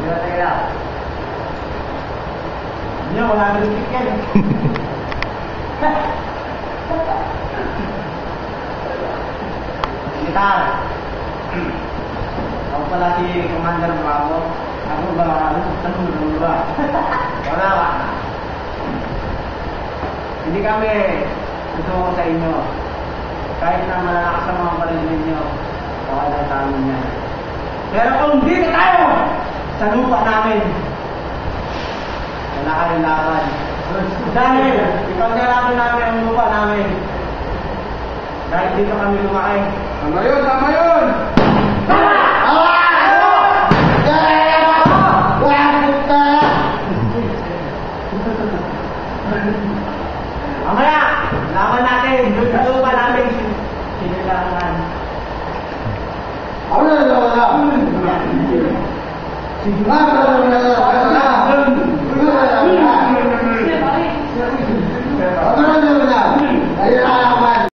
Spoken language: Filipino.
Teka. Hindi, wala na rin yan. Kita. Ako pala si Commander Bravo. Ako ba tanong ba? Wala ba? Hindi kami gusto sa inyo. Kahit na malalakas ang mga baril ninyo, okay lang sa amin yan. Pero kung dito tayo sa lupa namin, wala kayong laban. Dahil ipagkalaban namin ang lupa namin. Dahil dito kami lumaki. Tama yun, tama yun! Tama! Mamaya, laban natin. Doon sa lupa namin. Sinilangan. Ako na wala. Sige nga, wala.